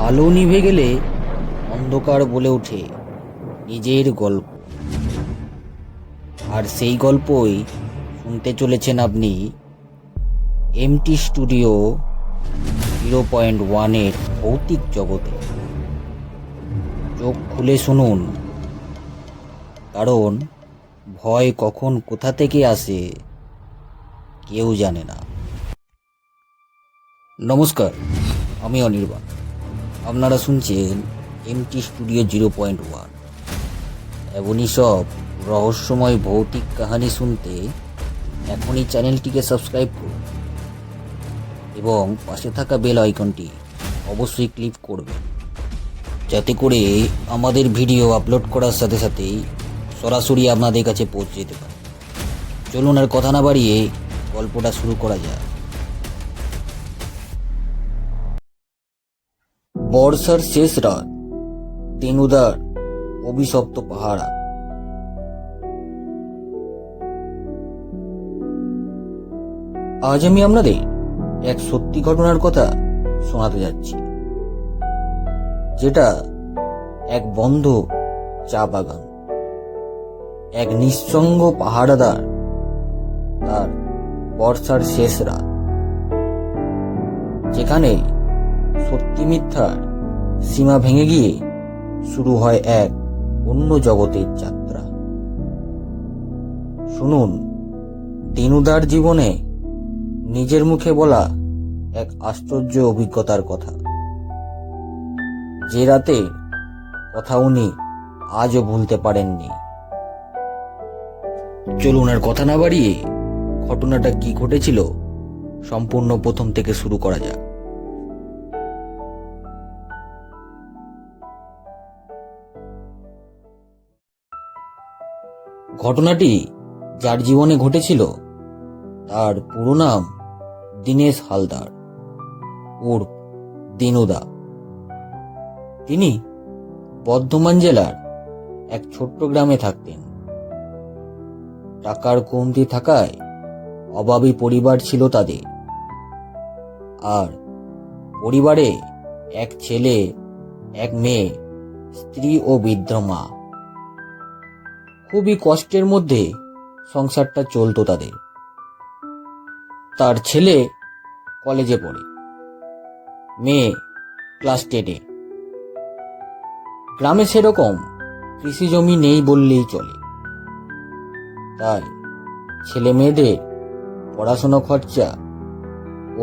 আলো নিভে গেলে অন্ধকার বলে ওঠে নিজের গল্প। আর সেই গল্পই শুনতে চলেছেন আপনি এমটি স্টুডিও 0.1-এর ভৌতিক জগতে। চোখ খুলে শুনুন, কারণ ভয় কখন কোথা থেকে আসে কেউ জানে না। নমস্কার, আমি অনির্বাণ। আপনারা শুনছেন এমটি স্টুডিও 0.1। এমনই সব রহস্যময় ভৌতিক কাহিনী শুনতে এখনই চ্যানেলটিকে সাবস্ক্রাইব করুন এবং পাশে থাকা বেল আইকনটি অবশ্যই ক্লিক করবেন, যাতে করে আমাদের ভিডিও আপলোড করার সাথে সাথেই সরাসরি আপনাদের কাছে পৌঁছে যেতে পারে। চলুন আর কথা না বাড়িয়ে গল্পটা শুরু করা যায়। বর্ষার শেষ রাত, দিনুদার অভিশপ্ত পাহাড়া। আজ আমি আপনাদের এক সত্যি ঘটনার কথা শোনাতে যাচ্ছি, যেটা এক বন্ধ চা বাগান, এক নিঃসঙ্গ পাহাড়াদার তার বর্ষার শেষ রাত, যেখানে সত্যি মিথ্যার সীমা ভেঙে গিয়ে শুরু হয় এক অন্য জগতের যাত্রা। শুনুন দিনুদার জীবনে নিজের মুখে বলা এক আশ্চর্য অভিজ্ঞতার কথা, যে রাতে কথা উনি আজও ভুলতে পারেননি। চলুন আর কথা না বাড়িয়ে ঘটনাটা কি ঘটেছিল সম্পূর্ণ প্রথম থেকে শুরু করা যাক। ঘটনাটি যার জীবনে ঘটেছিল তার পুরো নাম দীনেশ হালদার উর্ফ দিনুদা। তিনি বর্ধমান জেলার এক ছোট্ট গ্রামে থাকতেন। টাকার কমতি থাকায় অভাবী পরিবার ছিল তাদের, আর পরিবারে এক ছেলে, এক মেয়ে, স্ত্রী ও বৃদ্ধ মা। খুবই কষ্টের মধ্যে সংসারটা চলতো তাদের। তার ছেলে কলেজে পড়ে, মেয়ে ক্লাস 10-এ। গ্রামে সেরকম কৃষি জমি নেই বললেই চলে, তাই ছেলে মেয়েদের পড়াশোনা খরচা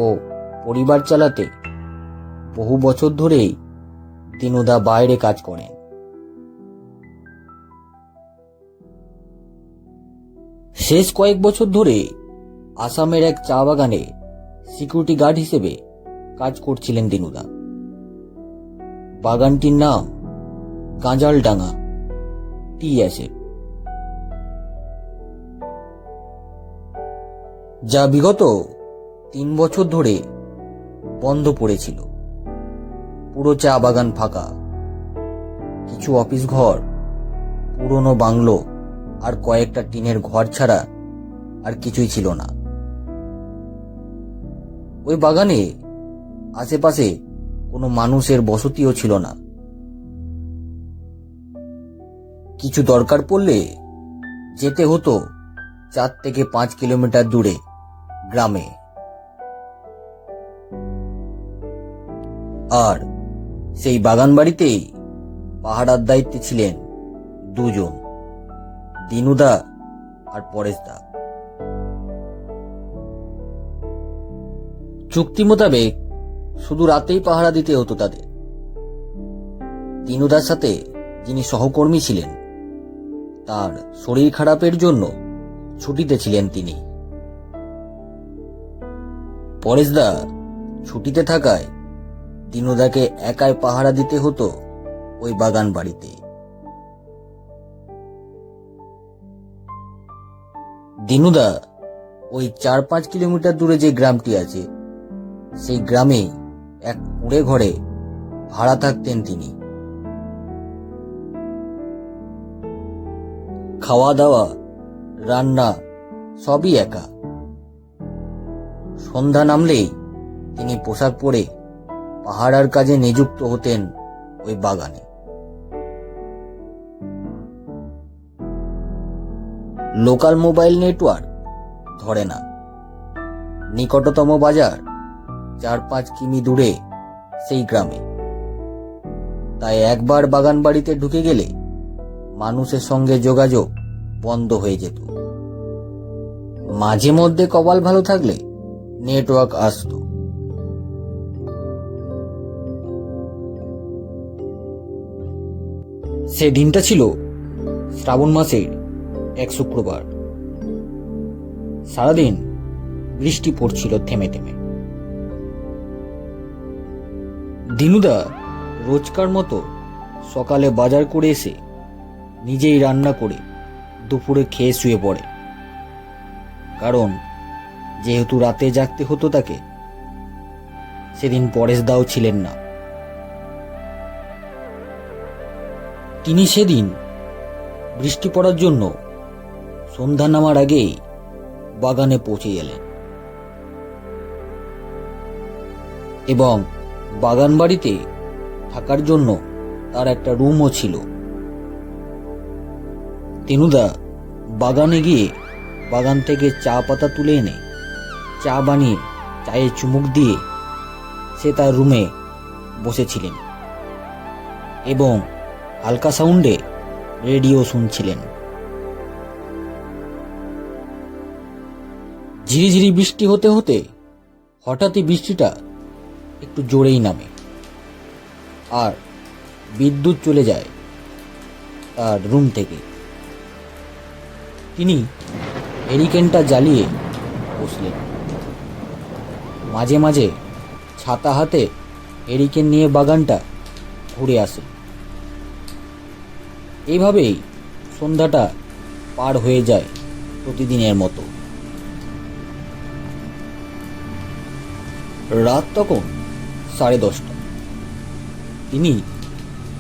ও পরিবার চালাতে বহু বছর ধরেই দিনুদা বাইরে কাজ করেন। শেষ কয়েক বছর ধরে আসামের এক চা বাগানে সিকিউরিটি গার্ড হিসেবে কাজ করছিলেন দিনুদা। বাগানটির নাম গাঁজালডাঙ্গা টি এস্টেট, যা বিগত 3 বছর ধরে বন্ধ পড়েছিল। পুরো চা বাগান ফাঁকা, কিছু অফিস ঘর, পুরনো বাংলো আর কয়েকটা টিনের ঘর ছাড়া আর কিছুই ছিল না। ওই বাগানে আশেপাশে কোনো মানুষের বসতিও ছিল না। কিছু দরকার পড়লে যেতে হতো 4 থেকে 5 কিলোমিটার দূরে গ্রামে। আর সেই বাগান বাড়িতেই পাহারার দায়িত্বে ছিলেন দুজন, দিনুদা আর পরেশদা। চুক্তি মোতাবেক শুধু রাতেই পাহারা দিতে হতো তাদের। দিনুদার সাথে যিনি সহকর্মী ছিলেন, তার শরীর খারাপের জন্য ছুটিতে ছিলেন তিনি। পরেশদা ছুটিতে থাকায় দিনুদাকে একাই পাহারা দিতে হতো ওই বাগান বাড়িতে। দিনুদা ওই 4-5 কিলোমিটার দূরে যে গ্রামটি আছে, সেই গ্রামে এক কুঁড়ে ঘরে ভাড়া থাকতেন তিনি। খাওয়া দাওয়া, রান্না সবই একা। সন্ধ্যা নামলেই তিনি পোশাক পরে পাহারার কাজে নিযুক্ত হতেন ওই বাগানে। লোকাল মোবাইল নেটওয়ার্ক ধরে না, নিকটতম বাজার 4-5 কিমি দূরে সেই গ্রামে। তাই একবার বাগান বাড়িতে ঢুকে গেলে মানুষের সঙ্গে যোগাযোগ বন্ধ হয়ে যেত। মাঝে মধ্যে কপাল ভালো থাকলে নেটওয়ার্ক আসতো। সে দিনটা ছিল শ্রাবণ মাসের এক শুক্রবার। সারাদিন বৃষ্টি পড়ছিল থেমে থেমে। দিনুদা রোজকার মতো সকালে বাজার করে এসে নিজেই রান্না করে দুপুরে খেয়ে শুয়ে পড়ে। কারণ যেহেতু রাতে জাগতে হতো তাকে, সেদিন পরেশদাও ছিলেন না। তিনি সেদিন বৃষ্টি পড়ার জন্য সন্ধ্যা নামার আগেই বাগানে পৌঁছে গেলেন এবং বাগান বাড়িতে থাকার জন্য তার একটা রুমও ছিল। দিনুদা বাগানে গিয়ে বাগান থেকে চা পাতা তুলে এনে চা বানিয়ে চায়ে চুমুক দিয়ে সে তার রুমে বসেছিলেন এবং হালকা সাউন্ডে রেডিও শুনছিলেন। ঝিরিঝিরি বৃষ্টি হতে হতে হঠাৎই বৃষ্টিটা একটু জোরেই নামে আর বিদ্যুৎ চলে যায় তার রুম থেকে। তিনি হেরিকেনটা জ্বালিয়ে বসলেন। মাঝে মাঝে ছাতা হাতে হেরিকেন নিয়ে বাগানটা ঘুরে আসে। এইভাবেই সন্ধ্যাটা পার হয়ে যায় প্রতিদিনের মতো। রাত তখন 10:30। তিনি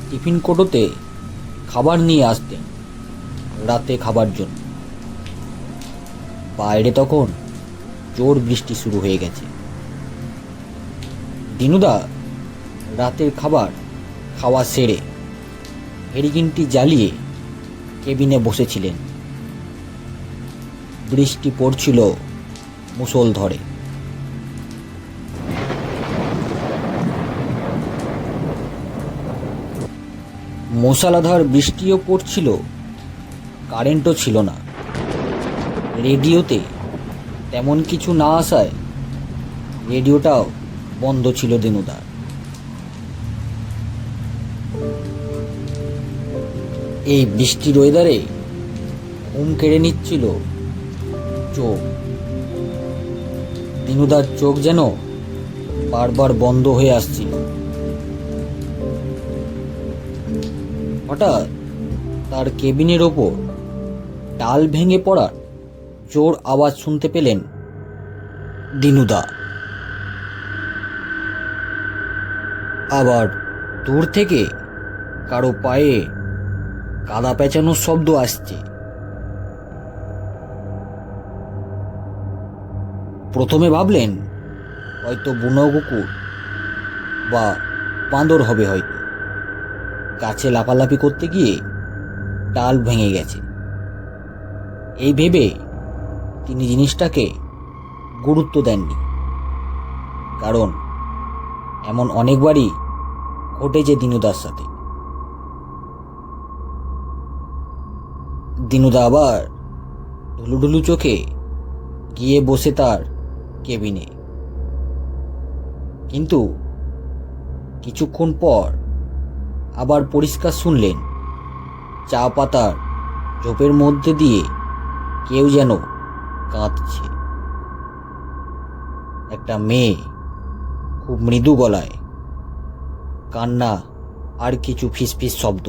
টিফিন কোটোতে খাবার নিয়ে আসতেন রাতে খাবার জন্য। বাইরে তখন জোর বৃষ্টি শুরু হয়ে গেছে। দিনুদা রাতের খাবার খাওয়া সেরে হেরিকেনটি জ্বালিয়ে কেবিনে বসেছিলেন। বৃষ্টি পড়ছিল মুষলধারে। মুষলধার বৃষ্টিও পড়ছিল, কারেন্টও ছিল না। রেডিওতে তেমন কিছু না আসায় রেডিওটাও বন্ধ ছিল দিনুদার। এই বৃষ্টির ওয়েদারে ঘুম কেড়ে নিচ্ছিল চোখ। দিনুদার চোখ যেন বারবার বন্ধ হয়ে আসছিল। হঠাৎ তার কেবিনের ওপর ডাল ভেঙে পড়ার জোর আওয়াজ শুনতে পেলেন দিনুদা। আবার দূর থেকে কারো পায়ে কাদা পেঁচানোর শব্দ আসছে। প্রথমে ভাবলেন হয়তো বুনো কুকুর বা বাঁদর হবে, হয়তো গাছে লাফালাফি করতে গিয়ে ডাল ভেঙে গেছে। এই ভেবে তিনি জিনিসটাকে গুরুত্ব দেননি, কারণ এমন অনেকবারই ঘটেছে দিনুদার সাথে। দিনুদা আবার ঢুলুঢুলু চোখে গিয়ে বসে তার কেবিনে। কিন্তু কিছুক্ষণ পর আবার পরিষ্কার শুনলেন চা পাতার ঝোপের মধ্যে দিয়ে কেউ যেন কাঁদছে। একটা মেয়ে খুব মৃদু গলায় কান্না আর কিছু ফিসফিস শব্দ।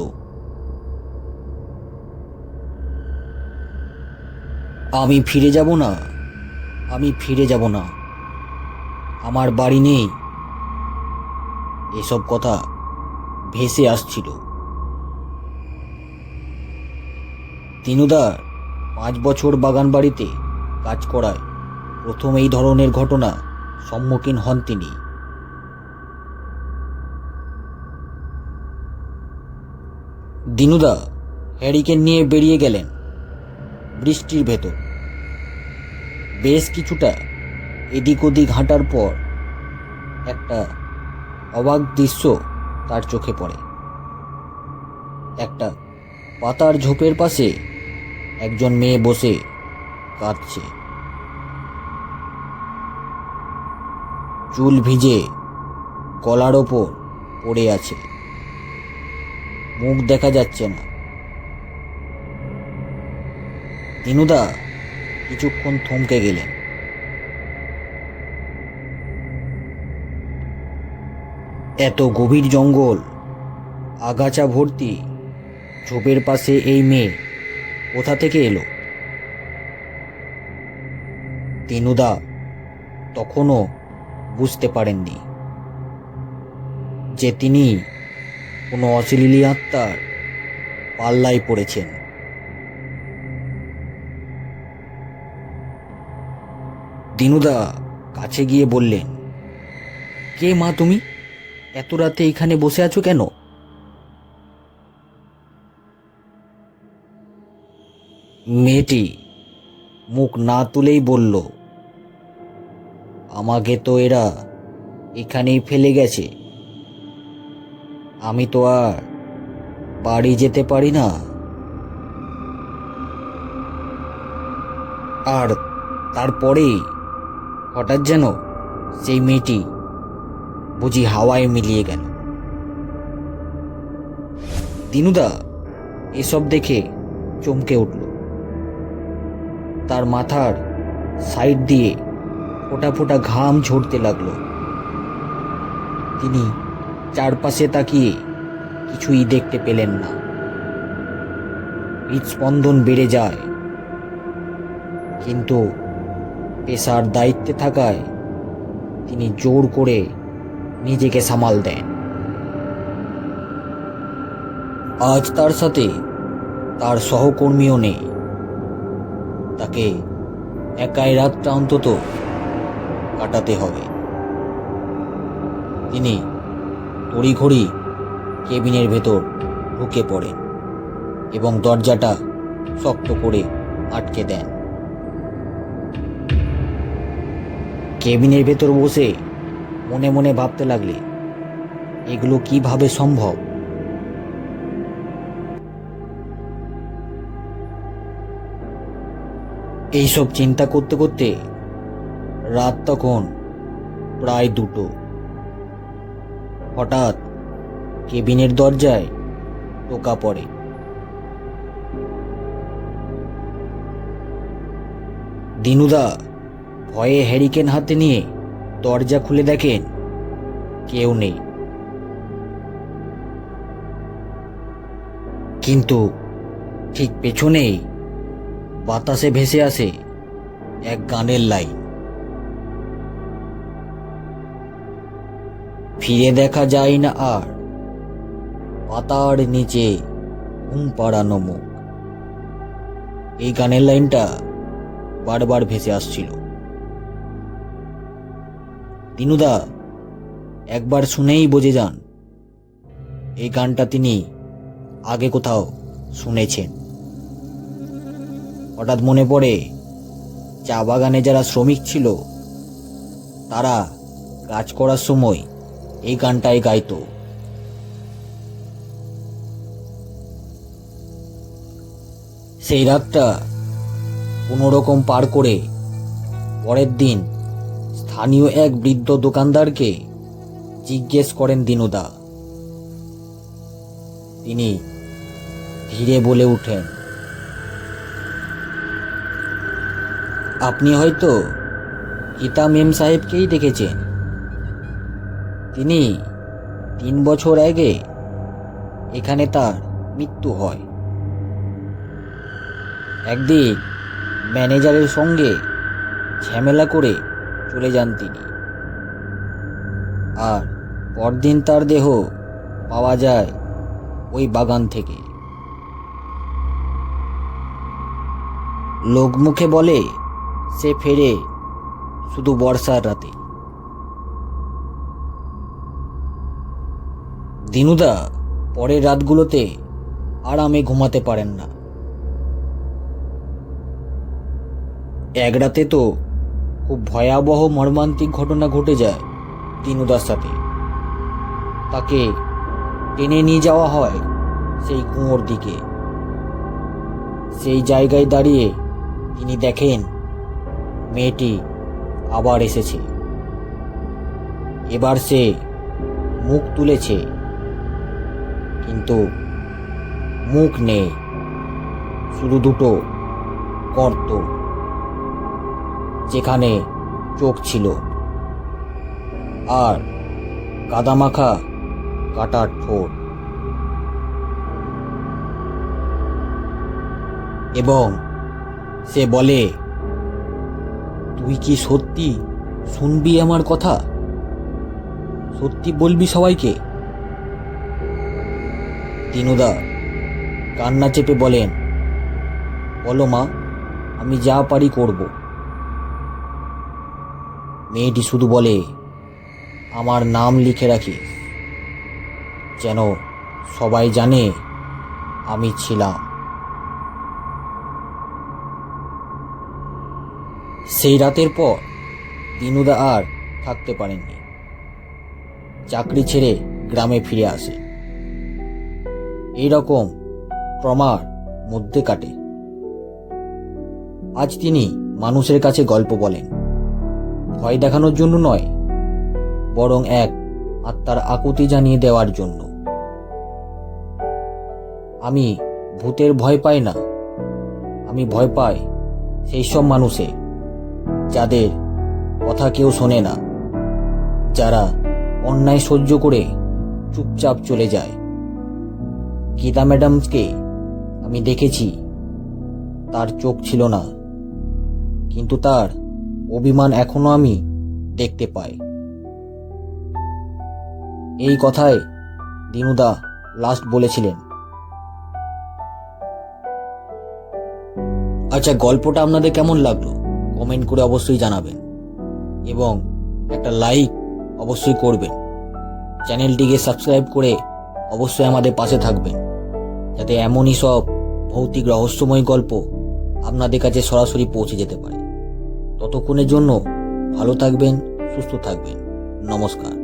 আমি ফিরে যাব না, আমি ফিরে যাব না, আমার বাড়ি নেই, এসব কথা ভেসে আসছিল। দিনুদার 5 বছর বাগান বাড়িতে কাজ করায় প্রথম এই ধরনের ঘটনা সম্মুখীন হন তিনি। দিনুদা হ্যারিকেন নিয়ে বেরিয়ে গেলেন বৃষ্টির ভেতর। বেশ কিছুটা এদিক ওদিক হাঁটার পর একটা অবাক দৃশ্য তার চোখে পড়ে। একটা পাতার ঝোপের পাশে একজন মেয়ে বসে কাঁদছে। চুল ভিজে গলার ওপর পড়ে আছে, মুখ দেখা যাচ্ছে না। দিনুদা কিছুক্ষণ থমকে গেলেন। এত গভীর জঙ্গল, আগাছা ভর্তি ঝোপের পাশে এই মেয়ে কোথা থেকে এলো? দিনুদা তখনও বুঝতে পারেননি যে তিনি কোনো অশ্লীল আত্মার পাল্লায় পড়েছেন। দিনুদা কাছে গিয়ে বললেন, কে মা তুমি? এত রাতে এখানে বসে আছো কেন? মেয়েটি মুখ না তুলেই বলল, আমাকে তো এরা এখানেই ফেলে গেছে, আমি তো আর বাড়ি যেতে পারি না। আর তারপরে হঠাৎ যেন সেই মেয়েটি বুঝি হাওয়ায় মিলিয়ে গেল। দিনুদা এসব দেখে চমকে উঠল। তার মাথার সাইড দিয়ে ফোঁটা ফোঁটা ঘাম ঝরতে লাগলো। তিনি চারপাশে তাকিয়ে কিছুই দেখতে পেলেন না। হৃদস্পন্দন বেড়ে যায়, কিন্তু পেশার দায়িত্বে থাকায় তিনি জোর করে নিজেকে সামাল দেন। আজ তার সাথে তার সহকর্মীও নেই। তাকে একাই রাতটা অন্তত কাটাতে হবে। তিনি তড়িঘড়ি কেবিনের ভেতর ঢুকে পড়েন এবং দরজাটা শক্ত করে আটকে দেন। কেবিনের ভেতর বসে মনে মনে ভাবতে লাগলে, এগুলো কিভাবে সম্ভব? এইসব চিন্তা করতে করতে রাত তখন প্রায় 2টো। হঠাৎ কেবিনের দরজায় টোকা পড়ে। দিনুদা ভয়ে হ্যারিকেন হাতে নিয়ে দরজা খুলে দেখেন কেউ নেই। কিন্তু ঠিক পেছনেই বাতাসে ভেসে আসে এক গানের লাইন, ফিরে দেখা যায় না আর পাতার নিচে ঘুম পাড়ানো মুখ। এই গানের লাইনটা বারবার ভেসে আসছিল। দিনুদা একবার শুনেই বুঝে যান এই গানটা তিনি আগে কোথাও শুনেছেন। হঠাৎ মনে পড়ে চা বাগানে যারা শ্রমিক ছিল তারা কাজ করার সময় এই গানটাই গাইতো। সেই রাতটা কোনোরকম পার করে পরের দিন স্থানীয় এক বৃদ্ধ দোকানদারকে জিজ্ঞেস করেন দিনুদা। তিনি ধীরে বলে উঠেন, আপনি হয়তো গীতা মেম সাহেবকেই দেখেছেন। তিনি 3 বছর আগে এখানে তার মৃত্যু হয়। একদিন ম্যানেজারের সঙ্গে ঝামেলা করে চলে যান তিনি, আর পরদিন তার দেহ পাওয়া যায় ওই বাগান থেকে। লোক মুখে বলে সে ফেরে শুধু বর্ষার রাতে। দিনুদা পরের রাতগুলোতে আরামে ঘুমাতে পারেন না। এক রাতে তো খুব ভয়াবহ মর্মান্তিক ঘটনা ঘটে যায় দিনুদার সাথে। তাকে টেনে নিয়ে যাওয়া হয় সেই কুয়োর দিকে। সেই জায়গায় দাঁড়িয়ে তিনি দেখেন মেয়েটি আবার এসেছে। এবার সে মুখ তুলেছে, কিন্তু মুখ নেই, শুধু দুটো গর্ত যেখানে চোখ ছিল, আর কাদামাখা কাটার ঠোঁট। এবং সে বলে, তুই কি সত্যি শুনবি আমার কথা? সত্যি বলবি সবাইকে? দিনুদা কান্না চেপে বলেন, বলো মা, আমি যা পারি করব। মেয়েটি শুধু বলে, আমার নাম লিখে রাখিস, যেন সবাই জানে আমি ছিলাম। সেই রাতের পর দিনুদা আর থাকতে পারেননি। চাকরি ছেড়ে গ্রামে ফিরে আসে। এইরকম ট্রমার মধ্যে কাটে। আজ তিনি মানুষের কাছে গল্প বলেন, ভয় দেখানোর জন্য নয়, বরং এক আত্মার আকুতি জানিয়ে দেওয়ার জন্য। আমি ভূতের ভয় পাই না, আমি ভয় পাই সেই সব মানুষে যাদের কথা কেউ শোনে না, যারা অন্যায় সহ্য করে চুপচাপ চলে যায়। গীতা ম্যাডামকে আমি দেখেছি, তার চোখ ছিল না, কিন্তু তার অভিমান এখনো আমি দেখতে পাই। এই কথায় দিনুদা লাস্ট বলেছিলেন। আচ্ছা, গল্পটা আপনাদের কেমন লাগলো কমেন্ট করে অবশ্যই জানাবেন, এবং একটা লাইক অবশ্যই করবেন। চ্যানেলটিকে সাবস্ক্রাইব করে অবশ্যই আমাদের পাশে থাকবেন, যাতে এমনই সব ভৌতিক রহস্যময় গল্প আপনাদের কাছে সরাসরি পৌঁছে যেতে পারে। ততক্ষণের জন্য ভালো থাকবেন, সুস্থ থাকবেন। নমস্কার।